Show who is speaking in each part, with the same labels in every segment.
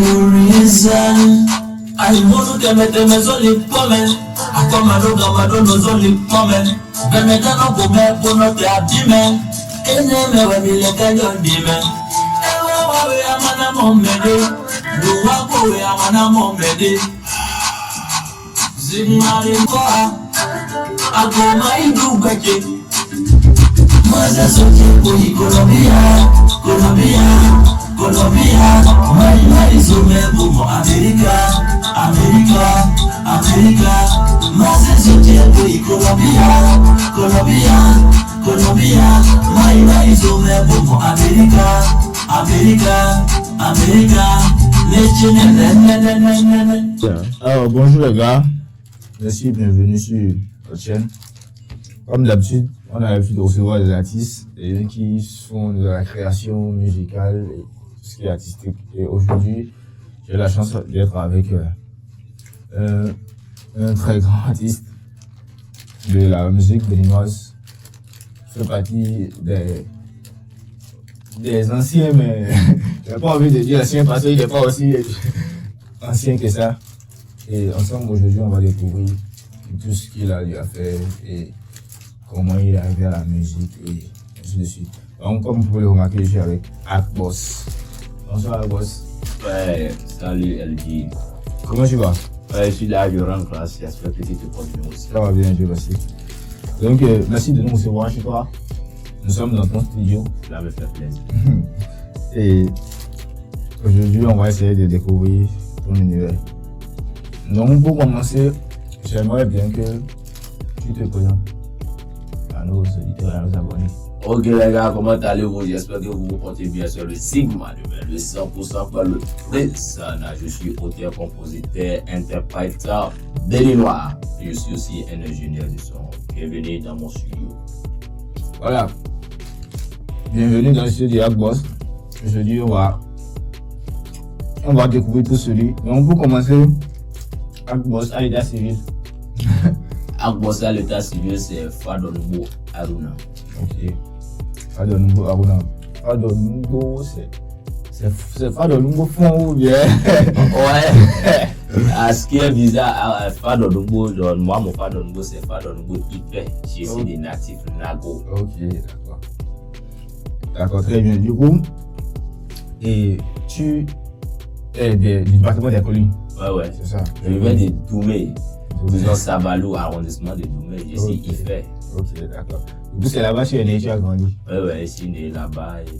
Speaker 1: no reason. I want to tell me so live for me. I come and don't know so live for me. But me don't go back for no demon. And then when me let your demon. We are man among me. Do walk away, I'm an among me. Zing my I go my do back. Maza sote kuni Colombia, mai zomebu mo America. Maza sote kuni Colombia, mai zomebu mo America.
Speaker 2: Alors bonjour les gars, merci, bienvenue sur notre chaîne. Comme d'habitude, on a l'habitude de recevoir des artistes et qui font de la création musicale et tout ce qui est artistique. Et aujourd'hui, j'ai la chance d'être avec un très grand artiste de la musique béninoise. Il fait partie des anciens, mais je n'ai pas envie de dire ancien parce qu'il n'est pas aussi ancien que ça. Et ensemble, aujourd'hui, on va découvrir tout ce qu'il a fait et comment il est arrivé à la musique et ainsi de suite. Donc, comme vous pouvez le remarquer, je suis avec Akboss. Bonsoir Akboss.
Speaker 3: Ouais, salut LG.
Speaker 2: Comment tu vas?
Speaker 3: Ouais, je suis là, je rends grâce, j'espère que tu te portes bien aussi.
Speaker 2: Ça va bien, Dieu merci. Donc, merci de nous recevoir chez toi. Nous sommes dans ton studio.
Speaker 3: Cela me fait plaisir.
Speaker 2: Et aujourd'hui, on va essayer de découvrir ton univers. Donc, pour commencer, j'aimerais bien que tu te présentes à nos auditeurs et à nos abonnés.
Speaker 3: Ok les gars, comment allez-vous? J'espère que vous vous portez bien sur le Sigma de le 100% par le Trésana. Je suis auteur, compositeur, interprète béninois. Je suis aussi un ingénieur du son. Bienvenue dans mon studio.
Speaker 2: Voilà. Bienvenue dans le studio Akboss. Aujourd'hui, on va découvrir tout celui. Donc, pour commencer, Akboss à l'état civil.
Speaker 3: Akboss à l'état civil, c'est Fadonumbo Aruna.
Speaker 2: Ok. Fadonumbo Aruna. Fadonumbo, c'est Fadonumbo fond ou bien?
Speaker 3: Ouais. Ce qui est bizarre, Fadonumbo, moi, mon Fadonumbo, c'est Fadonumbo Ipe. Je suis des natifs Nago.
Speaker 2: Ok, d'accord. D'accord, très bien. Du coup, et tu es du département des collines.
Speaker 3: Ouais.
Speaker 2: C'est ça.
Speaker 3: Je viens de Doumé. Disons Sabalou, arrondissement de Doumé. Je suis Ife.
Speaker 2: Ok, d'accord. Du coup, c'est là-bas que tu es né, tu as grandi.
Speaker 3: Ouais, je suis né là-bas. Et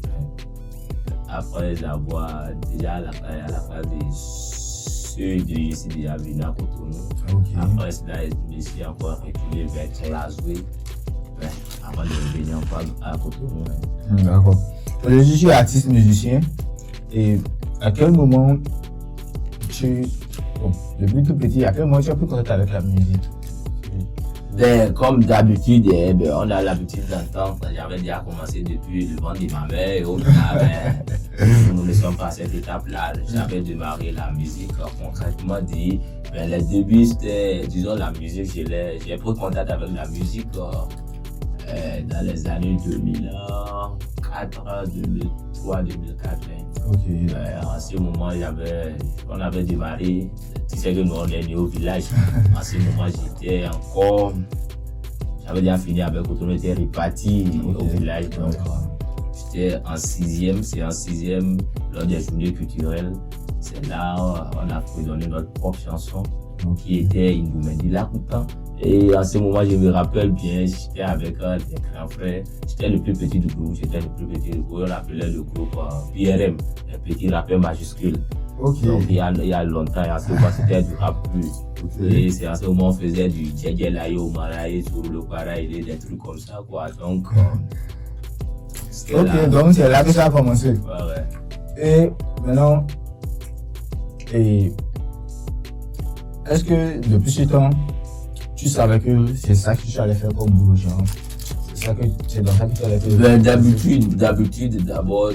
Speaker 3: après avoir déjà à la phase de ceux de je suis déjà venu à Cotonou.
Speaker 2: Okay.
Speaker 3: Après cela, je suis encore reculé vers Tlasoué. Avant de revenir à Cotonou.
Speaker 2: D'accord. Je suis artiste musicien. Et à quel moment depuis tout petit, à quel moment tu as pris contact avec la musique?
Speaker 3: Comme d'habitude, on a l'habitude d'entendre. J'avais déjà commencé depuis le ventre de ma mère et au final, nous ne sommes pas à cette étape-là. J'avais démarré la musique concrètement dit. Les débuts, c'était, disons, la musique, j'ai pris contact avec la musique dans les années 2004, 2003, 2004.
Speaker 2: Ok.
Speaker 3: En ce moment, on avait démarré. Tu sais que nous, on est né au village. En ce moment, j'avais déjà fini avec Cotonou, j'étais reparti au village. Donc, j'étais en 6e, c'est en 6e, lors des journées culturelles. C'est là où on a donné notre propre chanson, qui était Indoumendi Lakoutan. Et en ce moment, je me rappelle bien, j'étais avec des grands frères. J'étais le plus petit du groupe, on appelait le groupe PRM, les petits rappeurs majuscules.
Speaker 2: Ok.
Speaker 3: Donc il y a longtemps, en ce moment, c'était du rap plus. Okay. Et c'est en ce moment, on faisait du Djedjelayo, Maraï, sur le Paraï, des trucs comme ça, quoi. Donc,
Speaker 2: ok, là. Donc c'est là que ça a commencé.
Speaker 3: Ouais.
Speaker 2: Et maintenant, est-ce que depuis ce temps, tu savais que c'est ça que tu allais faire comme boulot, genre? C'est dans ça que tu allais faire?
Speaker 3: D'habitude, d'abord,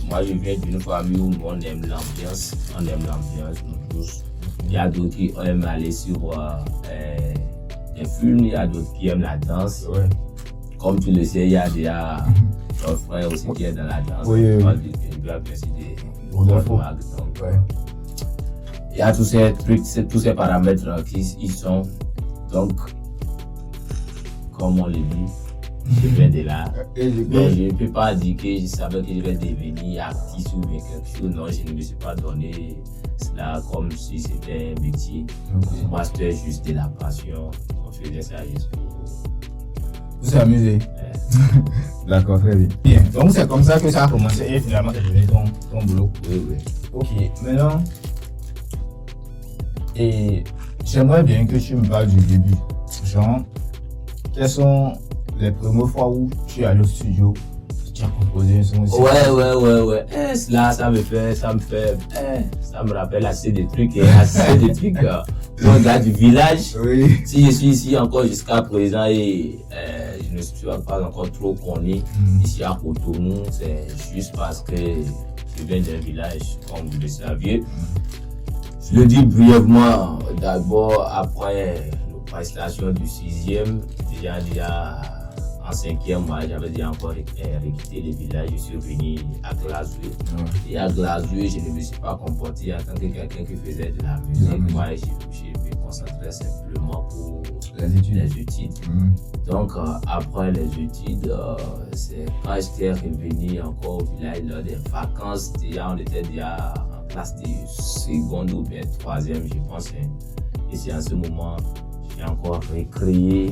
Speaker 3: moi je viens d'une famille où on aime l'ambiance, nous tous. Il y a d'autres qui aiment aller sur des films, il y a d'autres qui aiment la danse.
Speaker 2: Ouais.
Speaker 3: Comme tu le sais, il y a déjà notre frère aussi qui est dans la danse.
Speaker 2: Oui.
Speaker 3: Il doit bien des donc, ouais. il y a tous ces trucs, tous ces paramètres qui y sont. Donc, comme on le dit, je viens de là. Mais je ne peux pas dire que je savais que je vais devenir artiste ou bien quelque chose. Non, je ne me suis pas donné cela comme si c'était un métier. Moi, c'était juste de la passion. On faisait ça juste pour
Speaker 2: vous s'amuser. D'accord, très bien. Bien. Donc c'est comme ça que ça a commencé et finalement c'est devenu ton boulot.
Speaker 3: Oui, oui.
Speaker 2: Ok, maintenant, et j'aimerais bien que tu me parles du début. Genre, quelles sont les premières fois où tu es allé au studio, tu as composé un son aussi?
Speaker 3: Ouais. Cela, ça me rappelle assez des trucs, Mon gars du village,
Speaker 2: Oui.
Speaker 3: si je suis ici encore jusqu'à présent et je ne suis pas encore trop connu ici à Cotonou, c'est juste parce que je viens d'un village, comme vous le saviez. Je le dis brièvement, d'abord après nos prestations du 6e, déjà en 5e mois, j'avais déjà encore quitté le village, je suis venu à Glazoué. Et à Glazoué, je ne me suis pas comporté en tant que quelqu'un qui faisait de la musique. Moi, je me concentrais simplement pour les études. Donc, après les études, c'est quand j'étais revenu encore au village lors des vacances, déjà, on était déjà en classe de seconde ou bien 3e, je pense. Et c'est en ce moment, j'ai encore recréé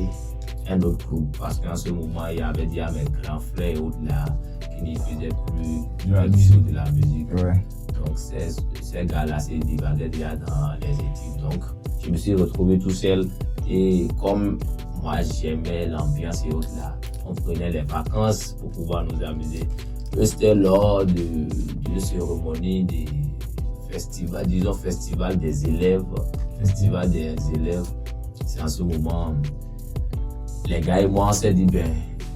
Speaker 3: un autre groupe parce qu'en ce moment, il y avait déjà mes grands frères et autres là qui ne faisaient plus de la musique.
Speaker 2: Ouais.
Speaker 3: Donc, ces gars-là se divaguaient déjà dans les études. Donc, je me suis retrouvé tout seul et comme moi, j'aimais l'ambiance et autres là, on prenait les vacances pour pouvoir nous amuser. C'était lors d'une cérémonie des festivals, disons festival des élèves, C'est en ce moment, les gars et moi, on s'est dit,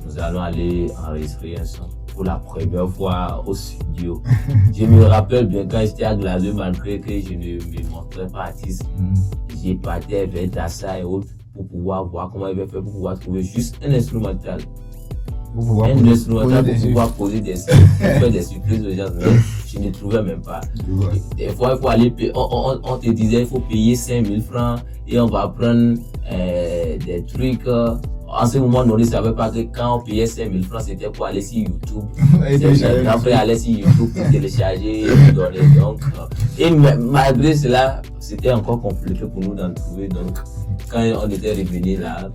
Speaker 3: nous allons aller enregistrer un son pour la première fois au studio. Je me rappelle bien quand j'étais à Glazoué, malgré que je ne me montrais pas artiste, j'ai parti vers Dassa et autres pour pouvoir voir comment il va faire pour pouvoir trouver juste un instrumental. Pour pouvoir poser des faire des surprises aux gens, mais je ne trouvais même pas. Des fois, il faut aller on te disait il faut payer 5000 francs et on va prendre des trucs. En ce moment, on ne savait pas que quand on payait 5000 francs, c'était pour aller sur YouTube. Après, aller sur YouTube pour télécharger et donner. Donc, et malgré cela, c'était encore compliqué pour nous d'en trouver. Donc, quand on était revenu là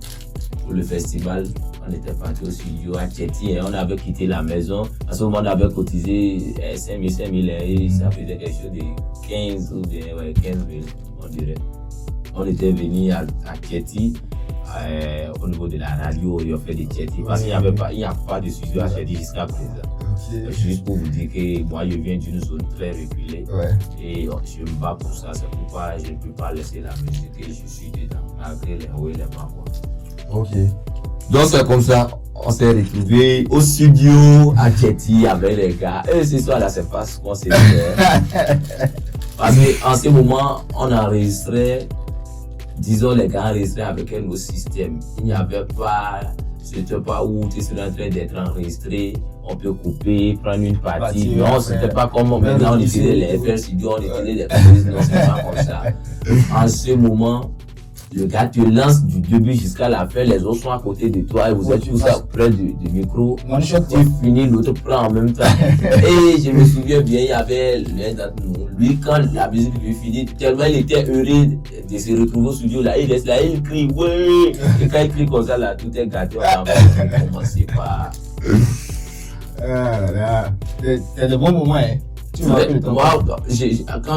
Speaker 3: pour le festival, on était parti au studio à Tchéti et on avait quitté la maison. À ce moment, on avait cotisé 5000 et ça faisait quelque chose de 15 ou bien 15 000, on dirait. On était venu à Tchéti. Au niveau de la radio, il a fait des Tchéti parce qu'il n'y a pas de studio à Tchéti jusqu'à présent. Juste pour vous dire que moi je viens d'une zone très reculée et je me bats pour ça. C'est pourquoi je ne peux pas laisser la musique et je suis dedans malgré les hauts et les bas.
Speaker 2: Ok.
Speaker 3: Donc c'est comme ça, on s'est retrouvés au studio à Tchéti avec les gars. Et ce soir là, c'est pas ce qu'on s'est dit. Parce qu'en ce moment, on enregistrait. Disons, les gars enregistraient avec un autre système. Il n'y avait pas, c'était pas où tu serais en train d'être enregistré, on peut couper, prendre une partie. Non, c'était pas comme maintenant on utilisait les FL Studio, on utilisait les prises, non, c'est pas comme ça. En ce moment, le gars te lance du début jusqu'à la fin, les autres sont à côté de toi et vous êtes tous près du micro. Tu finis, l'autre prend en même temps. Et je me souviens bien, il y avait l'un d'entre nous, lui, quand la musique lui finit, tellement il était heureux de se retrouver au studio, là, il reste là, il crie, ouais! Et quand il crie comme ça, là, tout est gâté, on a commencé par.
Speaker 2: C'est de bons moments, hein.
Speaker 3: Moi,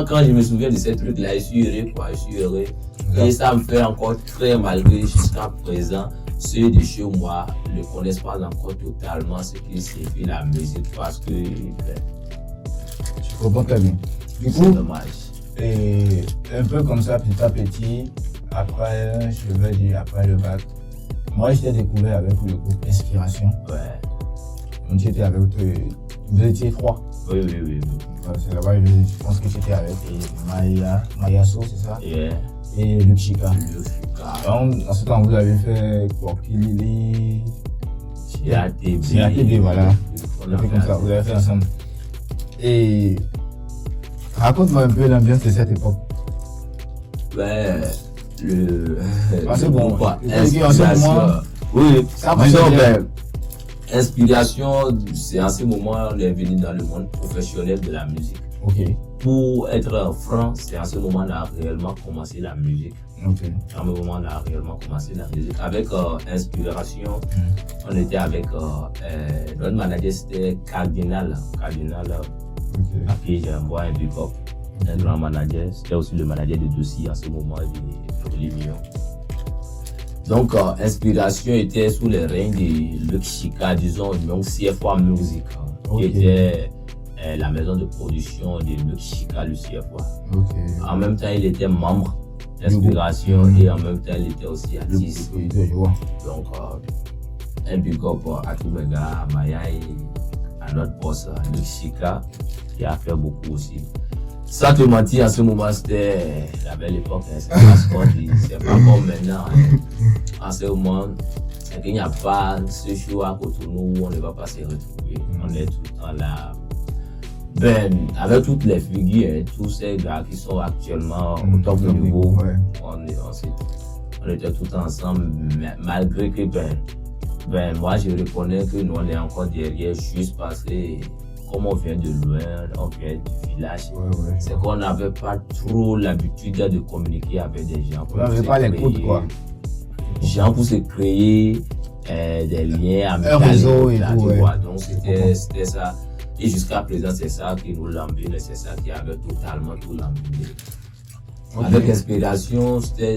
Speaker 3: quand je me souviens de ces trucs-là, je suis heureux, quoi, je suis heureux. Et ça me fait encore très malgré jusqu'à présent. Ceux de chez moi ne connaissent pas encore totalement ce qui signifie la musique parce que.
Speaker 2: Je comprends très bien. Du coup,
Speaker 3: c'est dommage.
Speaker 2: Et un peu comme ça, petit à petit, après, je vais dire, après le bac, moi je t'ai découvert avec le groupe Inspiration.
Speaker 3: Ouais.
Speaker 2: Donc j'étais avec, vous étiez 3.
Speaker 3: Oui.
Speaker 2: C'est là-bas, je pense que j'étais avec Maya So, c'est ça?
Speaker 3: Yeah.
Speaker 2: Et Luc Chica. Donc, en ce temps, vous avez fait Porky Lily. CATB, voilà. Vous avez fait comme ça, vous avez fait ensemble. Et raconte-moi un peu l'ambiance de cette époque.
Speaker 3: Ouais, le.
Speaker 2: C'est bon.
Speaker 3: Inspiration. Oui,
Speaker 2: ça
Speaker 3: inspiration, c'est en ce moment on est venu dans le monde professionnel de la musique.
Speaker 2: Ok.
Speaker 3: Pour être franc, c'est en ce moment on a réellement commencé la musique.
Speaker 2: Ok.
Speaker 3: À un moment on a réellement commencé la musique. Avec inspiration, on était avec notre manager, c'était Cardinal. À qui j'envoie un big up. Un grand manager. C'était aussi le manager de Dossi en ce moment de Olivier. Donc, inspiration était sous les règnes de Luc Chica, disons, donc CFA Music, qui était la maison de production de Luc Chica, le CFA. En même temps, il était membre d'inspiration et en même temps, il était aussi artiste. Donc, un big up à tous mes gars, à Maya et à notre boss, Luc Chica, qui a fait beaucoup aussi. Sans te mentir, en ce moment, c'était la belle époque. Hein. C'est pas comme maintenant. Hein. En ce moment, c'est qu'il n'y a pas ce show à Cotonou où on ne va pas se retrouver. On est tout le temps là. Ben, avec toutes les figures, hein, tous ces gars qui sont actuellement au top niveau, on était tout ensemble, malgré que, moi, je reconnais que nous, on est encore derrière juste parce que comme on vient de loin, on vient du village, c'est qu'on n'avait pas trop l'habitude de communiquer avec des gens.
Speaker 2: On n'avait pas les codes, quoi.
Speaker 3: Gens pour se créer des liens
Speaker 2: amicaux. Un réseau et tout,
Speaker 3: donc c'était ça. Et jusqu'à présent, c'est ça qui nous l'embine, c'est ça qui avait totalement tout l'embine. Avec inspiration, c'était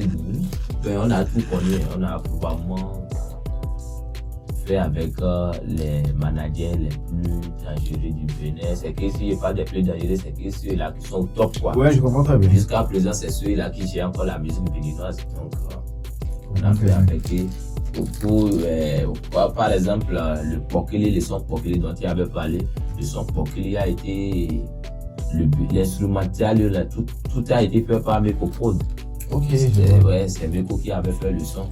Speaker 3: on a tout connu, on a probablement fait avec les managers les plus dangereux du Bénin. C'est que s'il n'y a pas des plus dangereux, c'est que ceux-là qui sont au top, quoi.
Speaker 2: Ouais, je comprends très bien.
Speaker 3: Jusqu'à présent, c'est ceux-là qui gèrent encore la musique béninoise. Donc, on a fait avec eux. Par exemple, le Pokélé, le son Pokélé dont il avait parlé, le son Pokélé a été l'instrumental, tout a été fait par Meko Prod.
Speaker 2: Ok.
Speaker 3: C'est Meko qui avait fait le son.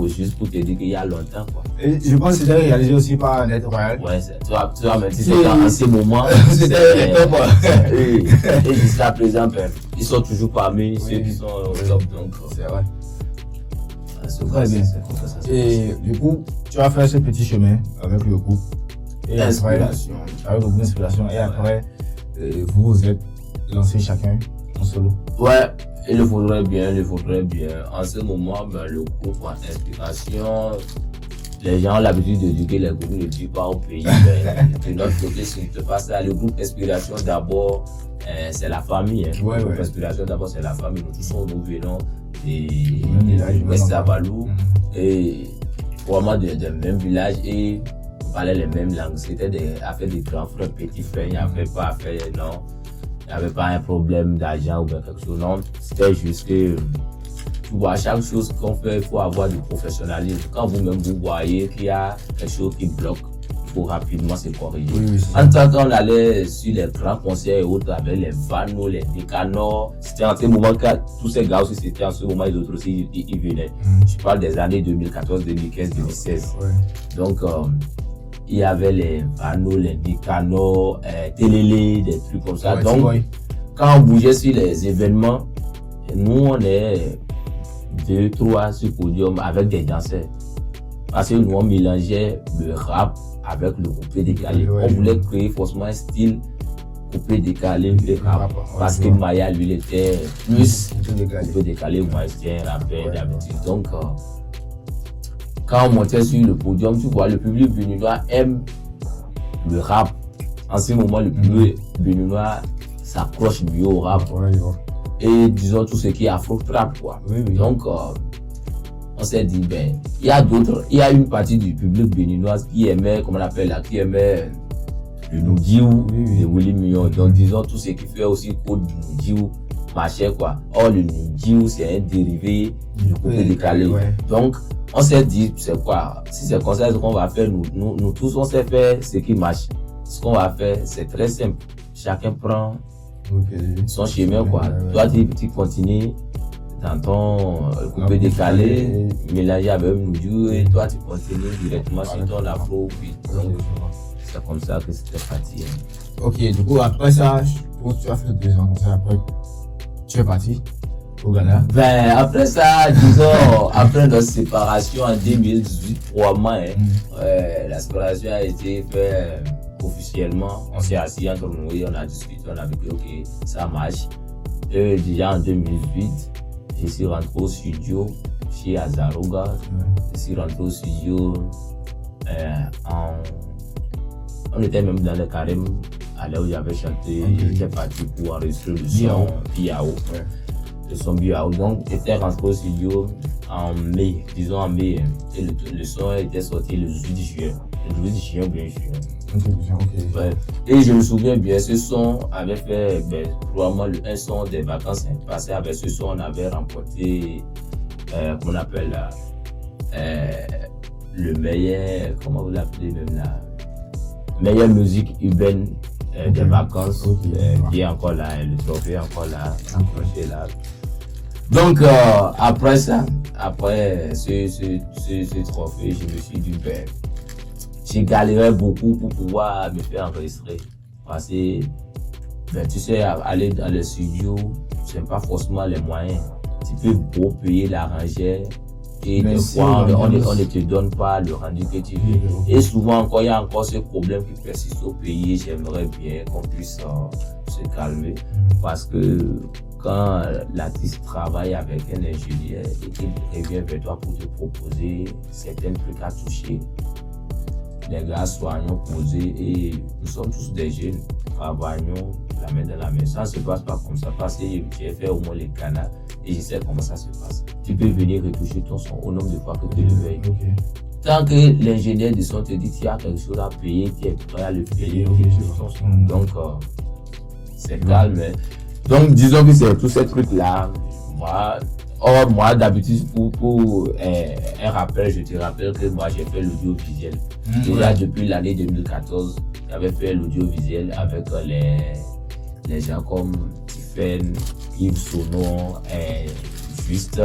Speaker 3: Juste pour te dire qu'il y a longtemps, quoi.
Speaker 2: Et je pense que c'était réalisé aussi par Net Royal.
Speaker 3: Ouais, tu vois, même si c'était en ce moment,
Speaker 2: c'était top, quoi.
Speaker 3: Et jusqu'à présent, ils sont toujours parmi ceux qui sont au top, donc.
Speaker 2: C'est vrai. C'est très bien. Et du coup, tu as fait ce petit chemin avec le groupe. Et
Speaker 3: Inspiration.
Speaker 2: Avec le groupe Inspiration. Et après, vous vous êtes lancé chacun en solo.
Speaker 3: Ouais. Il le faudrait bien. En ce moment, le groupe en inspiration, les gens ont l'habitude de dire que les groupes ne vivent pas au pays. De notre côté, ce n'est pas ça. Le groupe inspiration, d'abord, c'est la famille. Hein. Le groupe inspiration, d'abord, c'est la famille. Nous venons de West Avalou et vraiment des mêmes villages et on parlait les mêmes langues. C'était affaires de grands frères, petits frères. Il n'y avait pas affaire, non. Il n'y avait pas un problème d'argent ou bien quelque chose, non. C'était juste que, tu vois, chaque chose qu'on fait, il faut avoir du professionnalisme. Quand vous-même vous voyez qu'il y a quelque chose qui bloque, il faut rapidement se corriger. En tant qu'on allait sur les grands concerts et autres avec les Vanos, les Nicanor, c'était en ce moment que tous ces gars aussi, c'était en ce moment, les autres aussi, ils venaient. Je parle des années 2014, 2015, 2016. Donc, il y avait les Vanos, les Nicanor, Télélé, des trucs comme ça. Donc, quand on bougeait sur les événements, nous, on est 2, 3 sur le podium avec des danseurs. Parce que nous, on mélangeait le rap avec le coupé décalé. On voulait créer forcément un style coupé décalé et rap. Parce que Maya, lui, il était plus coupé décalé, moi, c'était un rappeur d'habitude. Donc, quand on montait sur le podium, tu vois, le public béninois aime le rap. En ce moment, le public béninois s'accroche mieux au rap. Et disons tout ce qui est afro-trap, quoi. Donc, on s'est dit, il y a une partie du public béninois qui aimait, comment on appelle là, qui aimait le Noudiou, le Willy Million. Donc, disons tout ce qui fait aussi code du Noudiou, marchait, quoi. Or, le Noudiou, c'est un dérivé du coupé décalé. Donc, on s'est dit, c'est quoi? Si c'est comme ça, ce qu'on va faire, nous tous, on sait faire ce qui marche. Ce qu'on va faire, c'est très simple. Chacun prend son chemin, quoi. Toi, tu continues dans ton coupé décalé, mélangé avec nous, et toi, tu continues directement sur ton afro. Donc, c'est comme ça que c'était parti.
Speaker 2: Ok, du coup, après ça, tu as fait 2 ans, après, tu es parti. au Ghana?
Speaker 3: Ben, après ça, disons, après notre séparation en 2018, 3 mois, la séparation a été faite officiellement. On s'est assis entre nous et on a discuté, on a vu que, ok, ça marche. Et déjà en 2018, je suis rentré au studio chez Azaruga. Je suis rentré au studio on était même dans le carême, à l'heure où j'avais chanté, j'étais parti pour enregistrer le son Biao. Le son Biao. Donc, j'étais rentré au studio en mai, disons en mai, et le son était sorti le 18 juin. Le 18 juin, bien sûr. Ouais. Et je me souviens bien, ce son avait fait, probablement un son des vacances passées. Avec ce son, on avait remporté, comment on appelle là, le meilleur, comment vous l'appelez même là, meilleure musique urbaine des vacances, qui est encore là, le trophée est encore là, là. Donc après ça, après ce trophée, je me suis dit, j'ai galéré beaucoup pour pouvoir me faire enregistrer. Parce que, tu sais, aller dans le studio, c'est pas forcément les moyens. Tu peux beau payer l'arrangeur. Et des fois, on ne te donne pas le rendu que tu veux. Et souvent, encore, il y a encore ce problème qui persiste au pays. J'aimerais bien qu'on puisse se calmer. Parce que quand l'artiste travaille avec un ingénieur et qu'il revient vers toi pour te proposer certains trucs à toucher, les gars soignons posés et nous sommes tous des jeunes, travaillons la main dans la main. Ça ne se passe pas comme ça parce que j'ai fait au moins les canaux et je sais comment ça se passe. Tu peux venir retoucher ton son au nombre de fois que tu le veuilles. Tant que l'ingénieur de son te dit qu'il y a quelque chose à payer, tu es prêt à le payer. Donc, c'est calme. Donc, disons que c'est tous ces trucs-là. Moi, d'habitude, pour un rappel, je te rappelle que moi, j'ai fait l'audiovisuel. Déjà, depuis l'année 2014, j'avais fait l'audiovisuel avec les gens comme Tiffen, Yves Sono, juste,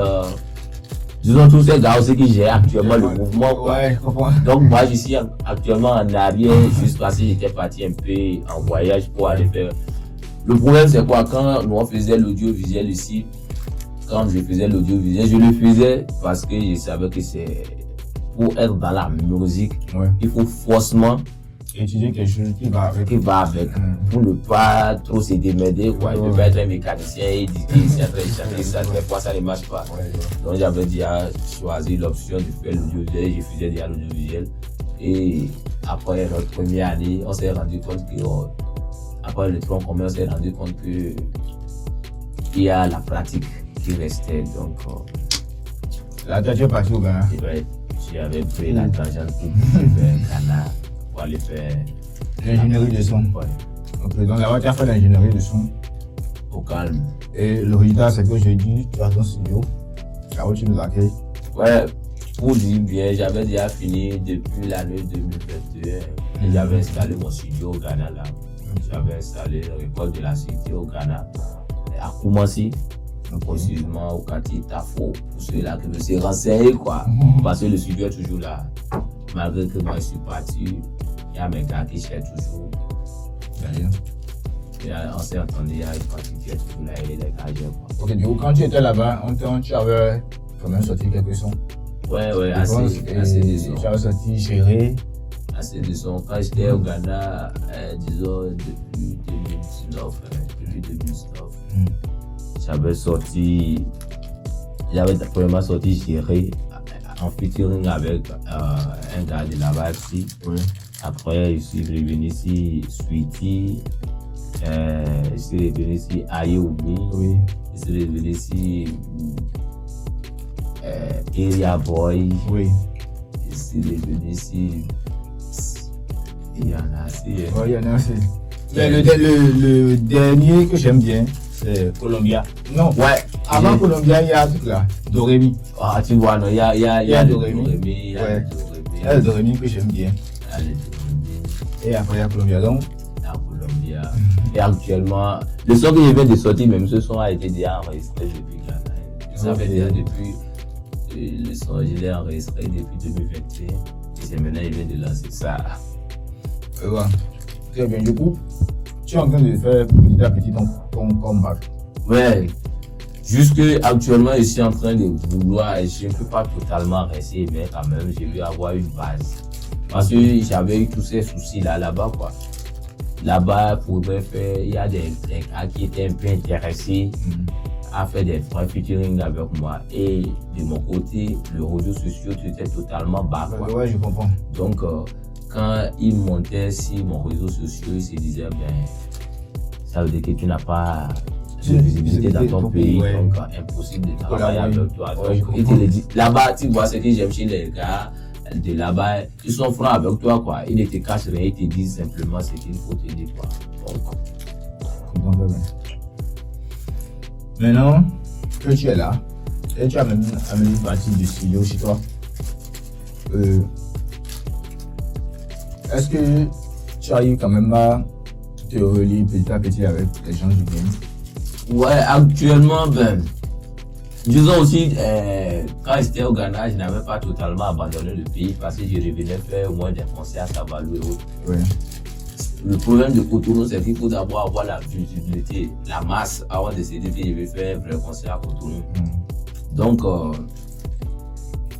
Speaker 3: disons tous ces gars aussi qui gèrent actuellement le mouvement.
Speaker 2: Ouais, je comprends.
Speaker 3: Donc, moi, je suis actuellement en arrière, juste parce que j'étais parti un peu en voyage pour aller faire. Le problème, c'est quoi? Quand nous on faisait l'audiovisuel ici, quand je faisais l'audiovisuel, je le faisais parce que je savais que c'est pour être dans la musique, il faut forcément
Speaker 2: étudier quelque chose qui va avec.
Speaker 3: Pour ne pas trop se démerder, quoi. Il ne peut pas être un mécanicien et dire qu'il sait chanter ça, des fois ça ne marche pas. Donc j'avais déjà choisi l'option de faire l'audiovisuel, je faisais déjà l'audiovisuel. Et après notre première année, on s'est rendu compte que, après le tronc commun, on s'est rendu compte que il y a la pratique qui restait. Donc,
Speaker 2: là, tu es parti au Ghana.
Speaker 3: J'avais pris la tangente pour faire Ghana, pour aller faire
Speaker 2: l'ingénierie de son. Ok, donc là-bas, tu as fait l'ingénierie de son.
Speaker 3: Au calme.
Speaker 2: Et le résultat, c'est que j'ai dit, tu as ton studio, là où tu nous accueilles.
Speaker 3: Ouais, pour dire bien, j'avais déjà fini depuis l'année 2021 et j'avais installé mon studio au Ghana là. J'avais installé l'école de la cité au Ghana, à Koumassi, précisément au quartier Tafo, pour ceux-là qui me s'est renseigné, quoi. Parce que le studio est toujours là. Malgré que moi je suis parti, il y a mes gars qui cherchent toujours. Et on s'est entendu, il y a une partie qui est toujours là et les gars gèrent, quoi.
Speaker 2: Ok, du coup, quand tu étais là-bas, tu avais quand même sorti quelques sons.
Speaker 3: Ouais, assez de sons.
Speaker 2: Tu avais sorti Géré.
Speaker 3: Assez de sons. Quand j'étais au Ghana, disons depuis 2019, j'avais premièrement sorti Géré en featuring avec un gars de là-bas aussi. Après, je suis revenu ici, Sweetie, je suis revenu ici, Ayoumi, je suis revenu ici, Area Boy, je suis revenu ici. Il y en a assez.
Speaker 2: Il y en a assez. Le dernier que j'aime bien, c'est Columbia. Non, avant Columbia, il y a un truc là, Dorémy.
Speaker 3: Ah, tu vois, non, il y a
Speaker 2: Dorémy. Il y a le Dorémy que j'aime bien. Et après, il y a Columbia. Donc,
Speaker 3: Columbia. Et actuellement, le son que je viens de sortir, même ce son a été déjà enregistré depuis Ghana. Ça fait déjà depuis. Le son, je l'ai enregistré depuis 2021. Et c'est maintenant qu'il vient de lancer ça.
Speaker 2: Très bien, du coup, tu es en train de faire petit à petit ton comeback.
Speaker 3: Ouais, Jusque actuellement, je suis en train de vouloir, je ne peux pas totalement rester, mais quand même, j'ai vu avoir une base. Parce que j'avais eu tous ces soucis là-bas, quoi. Là-bas, il y a des gars qui étaient un peu intéressés à faire des vrais featuring avec moi. Et de mon côté, le réseau social était totalement bas, quoi.
Speaker 2: Ouais, je comprends.
Speaker 3: Donc, quand ils montaient sur mon réseau social, ils se disaient, ben, ça veut dire que tu n'as pas de visibilité dans ton pays,
Speaker 2: ouais.
Speaker 3: donc impossible de travailler avec toi.
Speaker 2: Ouais,
Speaker 3: Donc, là-bas, tu vois ce que j'aime chez les gars de là-bas, ils sont francs avec toi, quoi. Ils ne te cachent rien, ils te disent simplement ce qu'il faut te dire, quoi. Donc,
Speaker 2: je comprends très bien. Maintenant que tu es là, et tu as même amené une partie du studio chez toi, est-ce que tu arrives quand même à te relier petit à petit avec les gens du game?
Speaker 3: ouais, actuellement, ben, disons aussi, quand j'étais au Ghana, je n'avais pas totalement abandonné le pays parce que je revenais faire au moins des concerts à Savalou et autres.
Speaker 2: Ouais.
Speaker 3: Le problème de Cotonou, c'est qu'il faut d'abord avoir la visibilité, la masse, avant de se dire que je vais faire un vrai concert à Cotonou. Donc,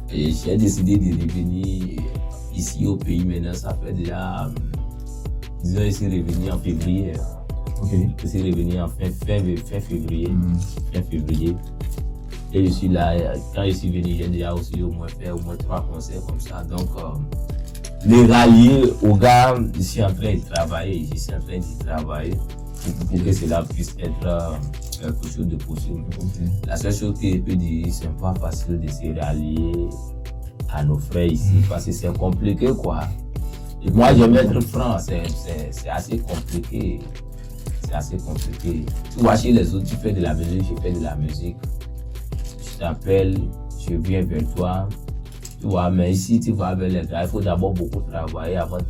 Speaker 3: j'ai décidé de revenir ici au pays maintenant. Ça fait déjà, disons, je suis revenu en février.
Speaker 2: Ok.
Speaker 3: Je suis revenu en fin février. Fin février. Et je suis là, quand je suis venu, j'ai déjà aussi au moins fait au moins 3 concerts comme ça. Donc, les rallier aux gars, je suis en train de travailler, pour que cela puisse être quelque chose de possible.
Speaker 2: Okay.
Speaker 3: La seule chose que je peux dire, c'est pas facile de se rallier à nos frères ici, parce que c'est compliqué, quoi. Et moi, j'aime être franc, c'est assez compliqué. C'est assez compliqué. Tu vois, chez les autres, tu fais de la musique, je fais de la musique. Je t'appelle, je viens vers toi. Tu vois, mais ici, tu vas avec les gars, il faut d'abord beaucoup travailler avant de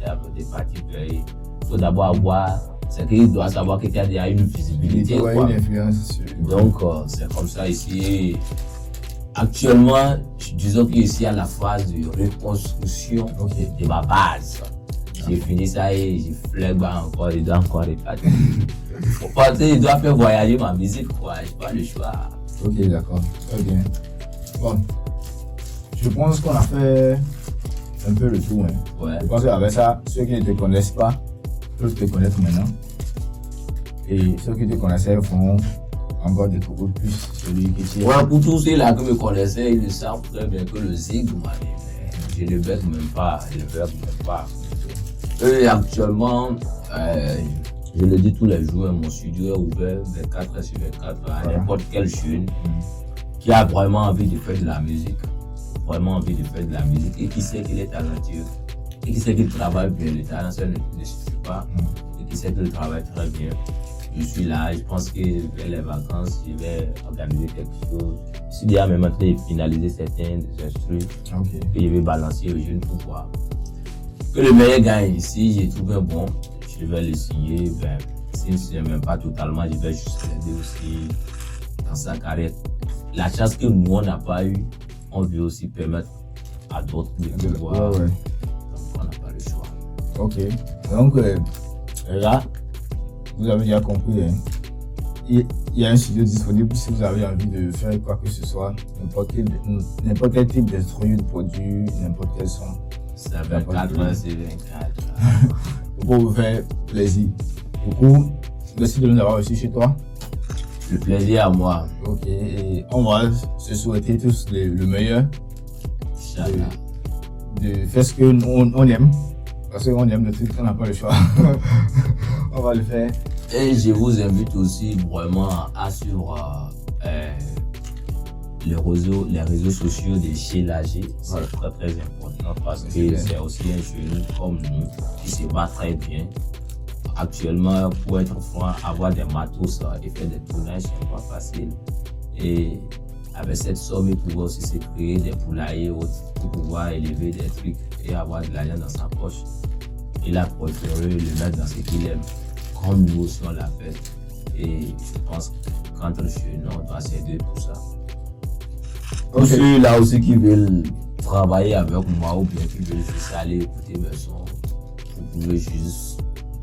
Speaker 3: partir vers eux. Il faut d'abord avoir, c'est qu'il doit savoir que tu as déjà une visibilité.
Speaker 2: Ouais,
Speaker 3: Quoi.
Speaker 2: une influence sur...
Speaker 3: Donc, c'est comme ça ici. Actuellement, disons qu'ici, à la phase de reconstruction de ma base. J'ai fini ça et j'ai flingue encore, je dois encore repartir. Je dois faire voyager ma musique, quoi. Je n'ai pas le choix.
Speaker 2: Ok, d'accord. Très bien. Bon. Je pense qu'on a fait un peu le tour. Hein.
Speaker 3: Ouais.
Speaker 2: Je pense qu'avec ça, ceux qui ne te connaissent pas peuvent te connaître maintenant. Et ceux qui te connaissaient vont encore découvrir plus celui qui est.
Speaker 3: Ouais, pour tous ceux là qui me connaissaient, ils le savent très bien que le Zig m'a dit, mais je ne le bec même pas. Et actuellement, je le dis tous les jours, mon studio est ouvert 24h/24 à n'importe quel jeune qui a vraiment envie de faire de la musique. Et qui sait qu'il est talentueux et qui sait qu'il travaille bien. Le talent seul ne suffit pas et qui sait qu'il travaille très bien. Je suis là, je pense que vers les vacances, je vais organiser quelque chose. Je suis déjà même en train de finaliser certains instruments que je vais balancer aux jeunes pour voir. Que le meilleur gagne ici, j'ai trouvé un bon, je vais le signer. Ben, si je ne même pas totalement, je vais juste l'aider aussi dans sa carrière. La chance que nous, on n'a pas eu, on veut aussi permettre à d'autres de pouvoir.
Speaker 2: Ouais.
Speaker 3: Donc, on n'a pas le choix.
Speaker 2: Ok. Donc, là, vous avez déjà compris. Hein. Il y a un studio disponible si vous avez envie de faire quoi que ce soit, n'importe quel type d'instrument, de produit, n'importe quel son.
Speaker 3: C'est 24 heures, c'est 24.
Speaker 2: Pour vous faire plaisir. Du coup, merci de nous avoir reçus chez toi.
Speaker 3: Le plaisir à moi.
Speaker 2: Ok, et on va se souhaiter tous le meilleur.
Speaker 3: Inch'Allah.
Speaker 2: De faire ce que on aime. Parce qu'on aime le truc, on n'a pas le choix. On va le faire.
Speaker 3: Et je vous invite aussi vraiment à suivre les réseaux sociaux de chez l'AG. C'est très très important parce que c'est aussi un jeune comme nous qui se bat très bien. Actuellement, pour être franc, avoir des matos et faire des tournages, c'est pas facile. Et avec cette somme, il pouvait aussi se créer des poulaillers pour pouvoir élever des trucs et avoir de l'argent dans sa poche. Il a préféré le mettre dans ce qu'il aime, comme nous aussi on l'a fait. Et je pense qu'entre jeunes, on doit s'aider pour ça. Pour ceux là aussi qui veulent travailler avec moi ou bien qui veulent juste aller écouter mes sons, vous pouvez juste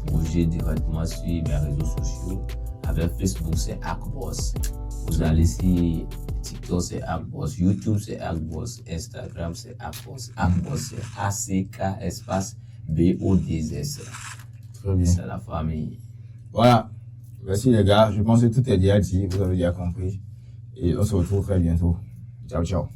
Speaker 3: bouger directement sur mes réseaux sociaux. Avec Facebook, c'est Akboss. Vous allez sur TikTok, c'est Akboss. YouTube, c'est Akboss. Instagram, c'est Akboss. Akboss, c'est ACK espace BODS.
Speaker 2: Très bien.
Speaker 3: C'est la famille.
Speaker 2: Voilà. Merci les gars. Je pense que tout est déjà dit. Vous avez déjà compris. Et on se retrouve très bientôt. Ciao, ciao.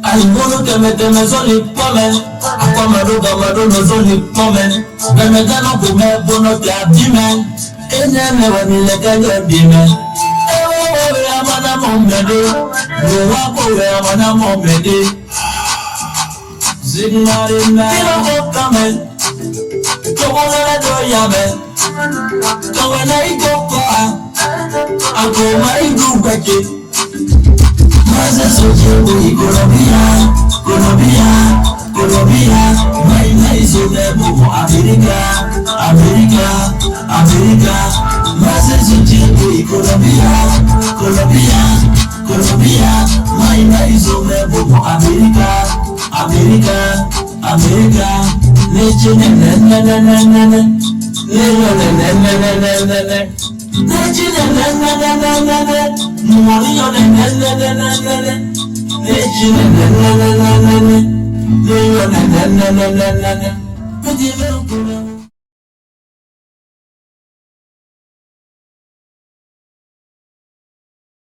Speaker 1: Alibolo teme zoli pome akoma do no zoli pome beme dano kume bono te abime enye me wa mi leke yo bime ewo we amana mo mede wo wa ko we amana mo mede zignare me tiro ko kame to wona do yabe to wona igoko akoma igu beke Maze soje Colombia, mai soje bobo America. Maze soje Colombia, mai soje bobo America. Neche ne